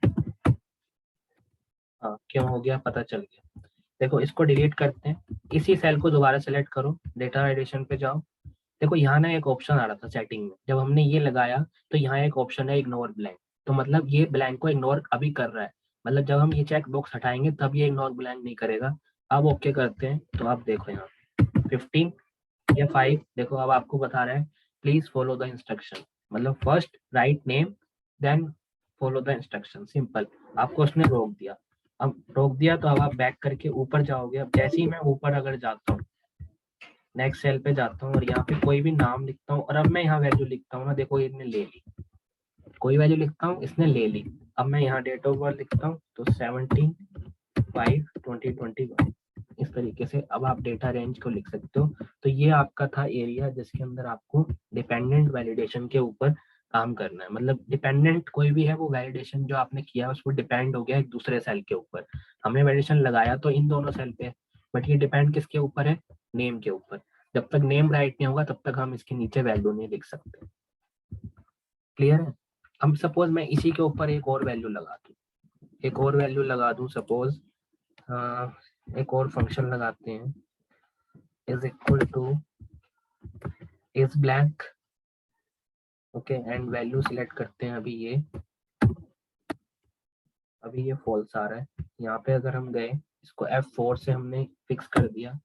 हाँ, क्यों हो गया पता चल गया। देखो इसको डिलीट करते हैं, इसी सेल को दोबारा सेलेक्ट करो, डेटा एडिशन पे जाओ। देखो यहाँ ना एक ऑप्शन आ रहा था सेटिंग में, जब हमने ये लगाया तो यहाँ एक ऑप्शन है इग्नोर ब्लैंक। तो मतलब ये ब्लैंक को इग्नोर अभी कर रहा है, मतलब जब हम ये चेक बॉक्स हटाएंगे तब ये इग्नोर ब्लैंक नहीं करेगा। अब ओके करते हैं, तो आप देखो यहाँ 15 या 5, देखो अब आपको बता रहा है प्लीज फॉलो द इंस्ट्रक्शन, मतलब first write name then follow the instruction, simple. आपको उसने रोक दिया, अब रोक दिया तो अब आप बैक करके ऊपर जाओगे। अब जैसे ही मैं ऊपर अगर जाता हूँ, नेक्स्ट सेल पे जाता हूँ और यहाँ पे कोई भी नाम लिखता हूँ, और अब मैं यहाँ वैल्यू लिखता हूँ ना, देखो इसने ले ली, कोई वैल्यू लिखता हूँ इसने ले ली। अब मैं यहाँ डेट ऑफ बर्थ लिखता हूँ तो 17/5/2021, इस तरीके से अब आप डेटा रेंज को लिख सकते हो। तो ये आपका था एरिया जिसके अंदर आपको डिपेंडेंट वैलिडेशन के ऊपर काम करना है। मतलब डिपेंडेंट कोई भी है, वो वैलिडेशन जो आपने किया उसको डिपेंड हो गया एक दूसरे सेल के ऊपर। हमने वैलिडेशन लगाया तो इन दोनों सेल पे, बट ये डिपेंड किसके ऊपर है, नेम के ऊपर। जब तक नेम राइट नहीं होगा तब तक हम इसके नीचे वैल्यू नहीं लिख सकते। क्लियर है। हम सपोज मैं इसी के ऊपर एक और वैल्यू लगा दूं, एक और वैल्यू लगा दूं, सपोज एक और फंक्शन लगाते हैं, is equal to is blank, okay, and value select करते हैं। अभी ये फॉल्स आ रहा है। यहाँ पे अगर हम गए, इसको F4 से हमने फिक्स कर दिया,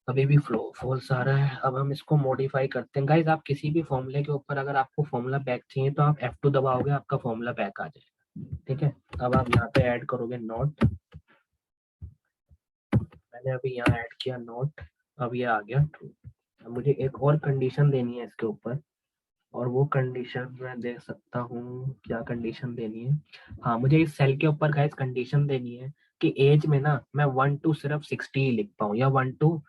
अभी भी फ्लो फॉल्स आ रहा है। अब हम इसको मॉडिफाई करते हैं। गाइज आप किसी भी फॉर्मूले के ऊपर अगर आपको फॉर्मूला बैक चाहिए तो आप F2 दबाओगे, आपका फॉर्मूला बैक आ जाएगा। ठीक है, अब आप यहाँ पे ऐड करोगे नॉट, मैंने अभी यहाँ ऐड किया नॉट, अब ये आ गया ट्रू। अब मुझे एक और कंडीशन देनी है इसके ऊपर, और वो कंडीशन मैं दे सकता हूँ, क्या कंडीशन देनी है? हाँ, मुझे इस सेल के ऊपर गाइस कंडीशन देनी है कि एज में ना मैं 1 to सिर्फ 60 ही लिख पाऊँ, या 1 to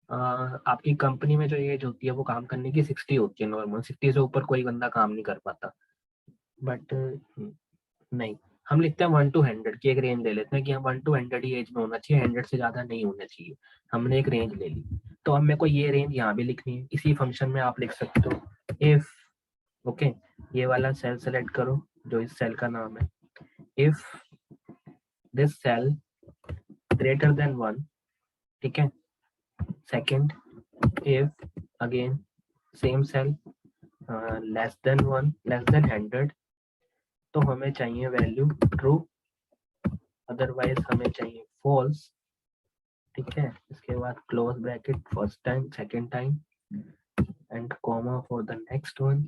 आपकी कंपनी में जो एज होती है वो काम करने की 60 होती है नॉर्मल, 60 से ऊपर कोई बंदा काम नहीं कर पाता। बट नहीं, हम लिखते हैं 1 to 100 की एक रेंज ले लेते हैं कि हम 1 to 100 ही एज में होना चाहिए, 100 से ज्यादा नहीं होना चाहिए। हमने एक रेंज ले ली, तो अब मेरे को ये रेंज यहाँ भी लिखनी है। इसी फंक्शन में आप लिख सकते हो इफ, ओके, ये वाला सेल सेलेक्ट करो जो इस सेल का नाम है, if this cell greater than 1, ठीक है। Second, if again same cell less than 1, less than 100, तो हमें चाहिए वैल्यू ट्रू, अदरवाइज हमें चाहिए फॉल्स, ठीक है। इसके बाद close bracket first time, second time, and comma for the next one,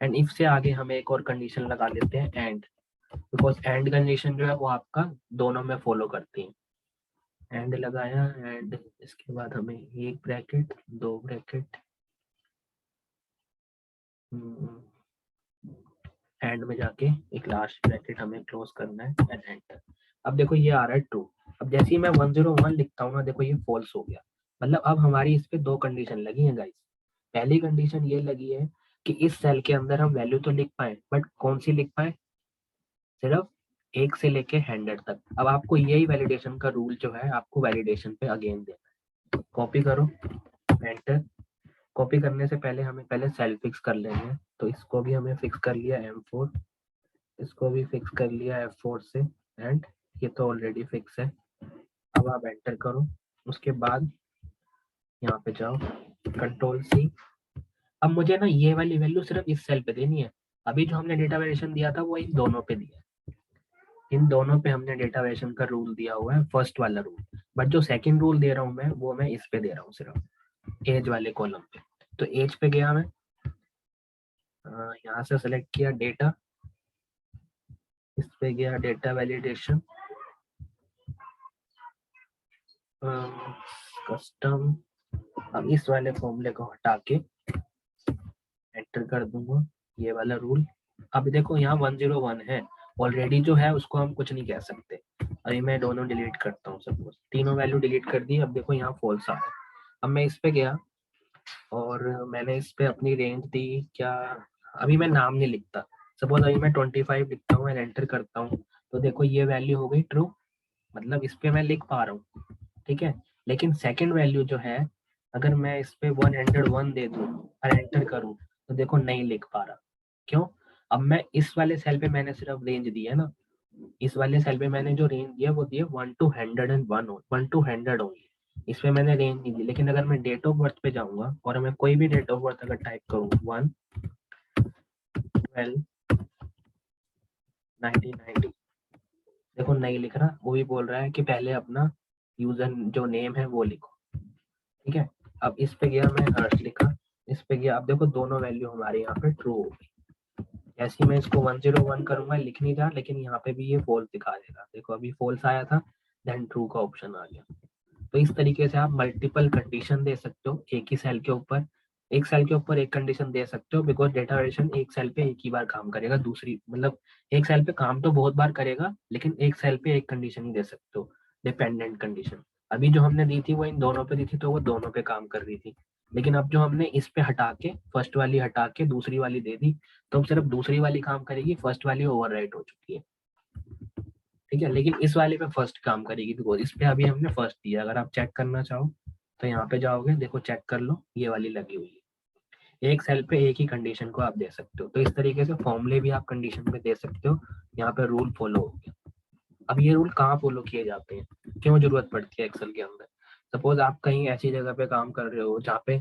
and if से आगे हम एक और कंडीशन लगा लेते हैं एंड, बिकॉज एंड कंडीशन जो है वो आपका दोनों में फॉलो करती है। एंड लगाया, एंड इसके बाद हमें एक ब्रैकेट, दो ब्रैकेट, एंड में जाके एक लास्ट ब्रैकेट हमें क्लोज करना है एंड एंटर। अब देखो ये आ रहा है ट्रू। अब जैसे ही मैं 101 लिखता हूँ ना, देखो ये फॉल्स हो गया। मतलब अब हमारी इस पे दो कंडीशन लगी है गाइस। पहली कंडीशन ये लगी है कि इस सेल के अंदर हम वैल्यू तो लिख पाए, बट कौन सी लिख पाए? सिर्फ 1 से लेके 100 तक। अब आपको यही वैलिडेशन का रूल जो है आपको वैलिडेशन पे अगेन देना है। कॉपी करो, एंटर। कॉपी करने से पहले हमें पहले सेल फिक्स कर लेंगे, तो इसको भी हमें फिक्स कर लिया M4, इसको भी फिक्स कर लिया F4 से, एंड ये तो ऑलरेडी फिक्स है। अब आप एंटर करो, उसके बाद यहाँ पे जाओ, कंट्रोल C। अब मुझे ना ये वाली वैल्यू सिर्फ इस सेल पे देनी है। अभी जो हमने डेटा वेरिएशन दिया था वो इन दोनों पे दिया है, इन दोनों पे हमने डेटा वेरिएशन का रूल दिया हुआ है, फर्स्ट वाला रूल। बट जो सेकंड रूल दे रहा हूँ मैं, वो मैं इस पे दे रहा हूँ, सिर्फ एज वाले कॉलम पे। तो एज पे गया मैं, यहाँ से सेलेक्ट किया डेटा, इस पे गया डेटा वैलिडेशन, कस्टम। अब इस वाले फॉर्मूले को हटा के एंटर कर दूंगा ये वाला रूल। अब देखो यहाँ 101 है ऑलरेडी, जो है उसको हम कुछ नहीं कह सकते। अभी मैं दोनों डिलीट करता हूँ, सपोज तीनों वैल्यू डिलीट कर दी। अब देखो यहाँ फॉल्स आ है। अब मैं इस पे गया और मैंने इस पे अपनी रेंज दी क्या, अभी मैं नाम नहीं लिखता। सपोज अभी मैं 25 लिखता हूँ एंड एंटर करता हूँ, तो देखो ये वैल्यू हो गई ट्रू, मतलब इस पे मैं लिख पा रहा हूँ, ठीक है। लेकिन सेकंड वैल्यू जो है, अगर मैं इस पे 101 दे दूं और एंटर करूं, तो देखो नहीं लिख पा रहा। क्यों? अब मैं इस वाले सेल पे मैंने सिर्फ रेंज दी है ना, इस वाले सेल पे मैंने जो रेंज दिया वो दिया 1 to 101, 1 to 100 ओनली। इस पे मैंने रेंज नहीं दी। लेकिन अगर मैं डेट ऑफ बर्थ पे जाऊंगा और मैं कोई भी डेट ऑफ बर्थ अगर टाइप करूँ 1/12/1990, देखो नहीं लिख रहा, वो भी बोल रहा है कि पहले अपना यूजर जो नेम है वो लिखो, ठीक है। अब इस पे गया मैं, हर्ष लिखा, इस पे गया। अब देखो दोनों वैल्यू हमारे यहाँ पे ट्रू हो गई। जैसे ही मैं इसको 101 करूंगा, लिख नहीं रहा, लेकिन यहाँ पे भी ये फॉल्स दिखा देगा। देखो अभी फॉल्स आया था, देन ट्रू का ऑप्शन आ गया। तो इस तरीके से आप मल्टीपल कंडीशन दे सकते हो एक ही सेल के ऊपर। एक सेल के ऊपर एक कंडीशन दे सकते हो, बिकॉज डेटा वेरिएशन एक सेल पे एक ही बार काम करेगा। दूसरी मतलब एक सेल पे काम तो बहुत बार करेगा, लेकिन एक सेल पे एक कंडीशन ही दे सकते हो, डिपेंडेंट कंडीशन। अभी जो हमने दी थी वो इन दोनों पे दी थी, तो वो दोनों पे काम कर रही थी। लेकिन अब जो हमने इस पे हटा के, फर्स्ट वाली हटा के दूसरी वाली दे दी, तो अब सिर्फ दूसरी वाली काम करेगी, फर्स्ट वाली ओवरराइट हो चुकी है, ठीक है। लेकिन इस वाले पे फर्स्ट काम करेगी, बिकॉज इस पे अभी हमने फर्स्ट दिया। अगर आप चेक करना चाहो तो यहाँ पे जाओगे, देखो चेक कर लो, ये वाली लगी हुई है। एक सेल पे एक ही कंडीशन को आप दे सकते हो। तो इस तरीके से फॉर्मूले भी आप कंडीशन पे दे सकते हो। यहाँ पे रूल फॉलो हो गया। अब ये रूल कहाँ फॉलो किए जाते हैं, क्यों जरूरत पड़ती है एक्सेल के अंदर? सपोज आप कहीं ऐसी जगह पे काम कर रहे हो जहाँ पे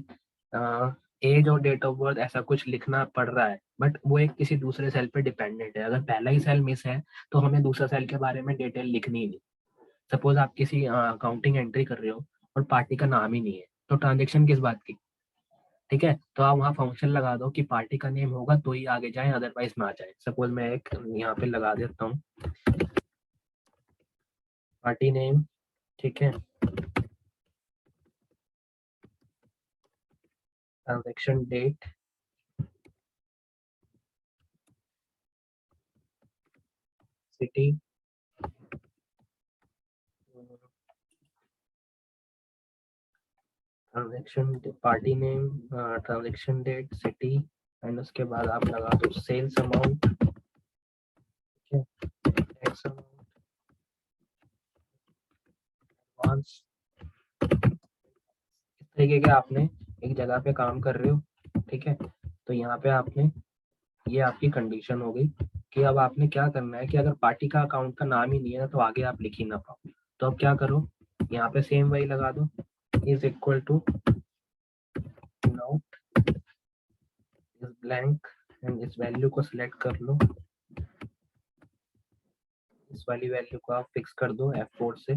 एज और डेट ऑफ बर्थ ऐसा कुछ लिखना पड़ रहा है, बट वो एक किसी दूसरे सेल पे डिपेंडेंट है। अगर पहला ही सेल मिस है तो हमें दूसरा सेल के बारे में डिटेल लिखनी ही नहीं। सपोज आप किसी अकाउंटिंग एंट्री कर रहे हो और पार्टी का नाम ही नहीं है, तो ट्रांजेक्शन किस बात की, ठीक है। तो आप वहाँ फंक्शन लगा दो कि पार्टी का नेम होगा तो ही आगे जाए, अदरवाइज ना जाए। सपोज मैं एक यहाँ पे लगा देता हूँ पार्टी नेम, ठीक है, transaction date, city, transaction party name, transaction date, city, and उसके बाद आप लगा दो sales amount, tax amount, advance. इस तरीके के आपने एक जगह पे काम कर रहे हो, ठीक है। तो यहाँ पे आपने ये आपकी कंडीशन हो गई कि अब आपने क्या करना है कि अगर पार्टी का अकाउंट का नाम ही नहीं है तो आगे आप लिख ही ना पाओ। तो अब क्या करो, यहाँ पे सेम वही लगा दो, is equal to not is blank, and इस वैल्यू को सिलेक्ट कर लो, इस वाली वैल्यू को आप फिक्स कर दो F4 से,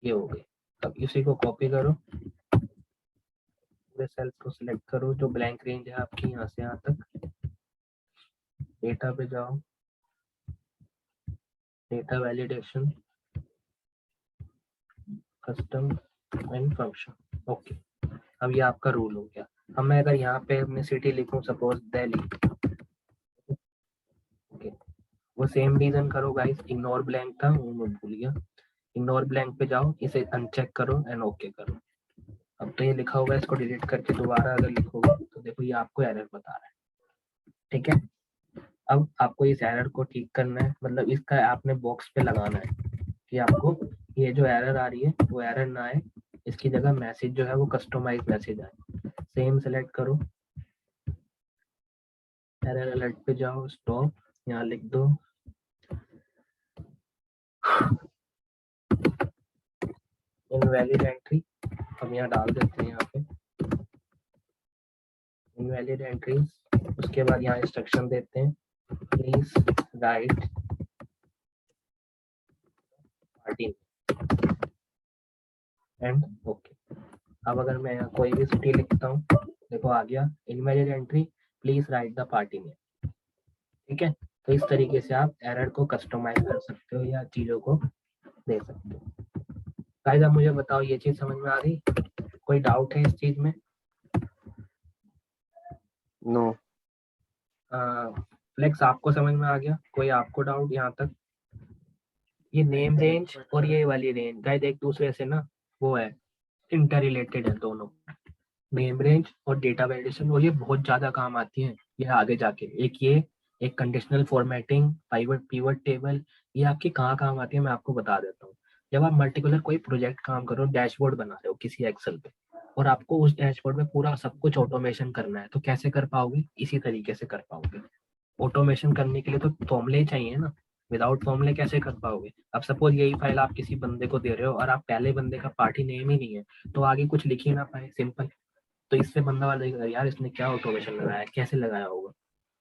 ये हो गई। अब इसी को कॉपी करो, पूरे सेल्स को सिलेक्ट करो जो ब्लैंक रेंज है आपकी यहाँ से यहाँ तक, डेटा पे जाओ, data validation, custom and function, okay. अब ये आपका रूल हो गया। अब मैं अगर यहाँ पे अपनी सिटी लिखूं सपोज दिल्ली, ओके, वो सेम रीजन करो गाइस, इग्नोर ब्लैंक था वो मैं भूल गया, इग्नोर ब्लैंक पे जाओ, इसे अनचेक करो एंड ओके करो। अब तो ये लिखा होगा, इसको डिलीट करके दोबारा अगर लिखोगे तो देखो ये आपको एरर बता रहा है, ठीक है। अब आपको इस एरर को ठीक करना है, मतलब इसका आपने बॉक्स पे लगाना है कि आपको ये जो एरर आ रही है वो एरर ना आए, इसकी जगह मैसेज जो है वो कस्टमाइज मैसेज आए। सेम सेलेक्ट करो, एरर अलर्ट पे जाओ, स्टॉप, यहाँ लिख दो इनवैलिड एंट्री। हम यहाँ डाल देते हैं यहाँ पे इनवैलिड एंट्रीज, उसके बाद यहाँ इंस्ट्रक्शन देते हैं please right party and okay. अब अगर मैं यहाँ कोई भी सिटी लिखता हूँ, देखो आ गया invalid entry, please write the party name, ठीक है। तो इस तरीके से आप एरर को कस्टमाइज कर सकते हो या चीजों को दे सकते हो। गाइस अब मुझे बताओ ये चीज समझ में आ गई, कोई डाउट है इस चीज में?
नो।
फ्लेक्स आपको समझ में आ गया, कोई आपको डाउट यहाँ तक? ये नेम रेंज और ये वाली रेंज गाइस एक दूसरे से ना वो है, इंटर रिलेटेड है दोनों, नेम रेंज और डेटा वैलिडेशन, और ये बहुत ज्यादा काम आती है ये आगे जाके। एक कंडीशनल फॉर्मेटिंग, पिवट टेबल, ये आपकी कहाँ काम आती है मैं आपको बता देता हूँ। जब आप मल्टीकुलर कोई प्रोजेक्ट काम करो, डैशबोर्ड बना रहे हो किसी एक्सेल पे, और आपको उस डैशबोर्ड में पूरा सब कुछ ऑटोमेशन करना है, तो कैसे कर पाओगे? इसी तरीके से कर पाओगे। ऑटोमेशन करने के लिए तो फॉर्मूले ही चाहिए ना, विदाउट फॉर्मूले कैसे कर पाओगे? अब सपोज यही फाइल आप किसी बंदे को दे रहे हो और आप पहले बंदे का पार्टी नेम ही नहीं है, तो आगे कुछ लिख ही ना पाए, सिंपल। तो इससे बंदा वाला देखेगा यार इसने क्या ऑटोमेशन लगाया, कैसे लगाया होगा,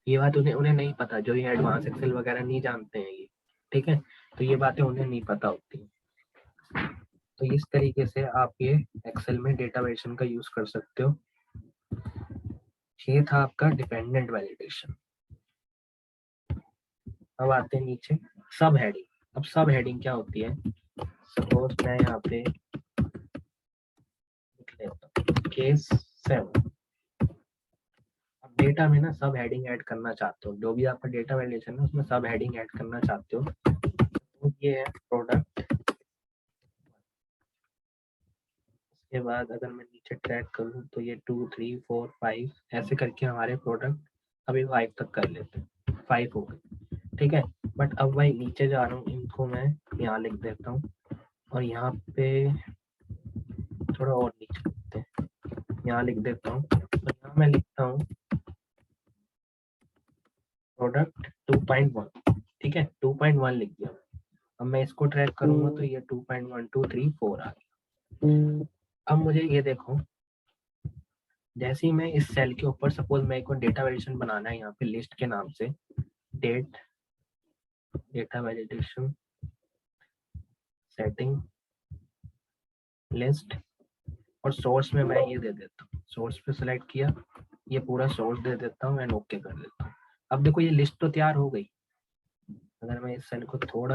ये बात उन्हें उन्हें नहीं पता, जो ये एडवांस एक्सेल वगैरह नहीं जानते हैं ये, ठीक है। तो ये बातें उन्हें नहीं पता होती। तो इस तरीके से आप ये एक्सेल में डेटा वैलिडेशन का यूज कर सकते हो। ये था आपका डिपेंडेंट वैलिडेशन। अब आते हैं नीचे सब हेडिंग। अब सब हेडिंग क्या होती है, सपोज मैं यहाँ पे लिख लेता हूँ केस 7। अब डेटा में ना सब हेडिंग ऐड करना चाहते हो, जो भी आपका डेटा वैलिडेशन है उसमें सब हेडिंग ऐड करना चाहते हो, तो ये है प्रोडक्ट। उसके बाद अगर मैं नीचे ट्रैक करूँ तो ये 2 3 4 5 ऐसे करके हमारे प्रोडक्ट अभी 5 तक कर लेते हैं, 5 हो गए, ठीक है। बट अब भाई नीचे जा रहा हूँ, इनको मैं यहाँ लिख देता हूँ और यहाँ पे थोड़ा और नीचे लिखते हैं, यहाँ लिख देता हूँ, तो यहाँ मैं लिखता हूँ प्रोडक्ट 2.1, ठीक है, 2.1 लिख दिया। अब मैं इसको ट्रैक करूंगा तो ये 2.1 2 3 4 आ गया। अब मुझे ये देखो, जैसे ही मैं इस सेल के ऊपर सपोज मेरे को डेटा वैलिडेशन बनाना है यहाँ पे लिस्ट के नाम से, date data validation setting list, और सोर्स में मैं ये दे देता हूँ, सोर्स पे सेलेक्ट किया, ये पूरा सोर्स दे देता हूँ एंड ओके कर देता हूँ। अब देखो ये लिस्ट तो तैयार हो गई। अगर मैं इस सेल को थोड़ा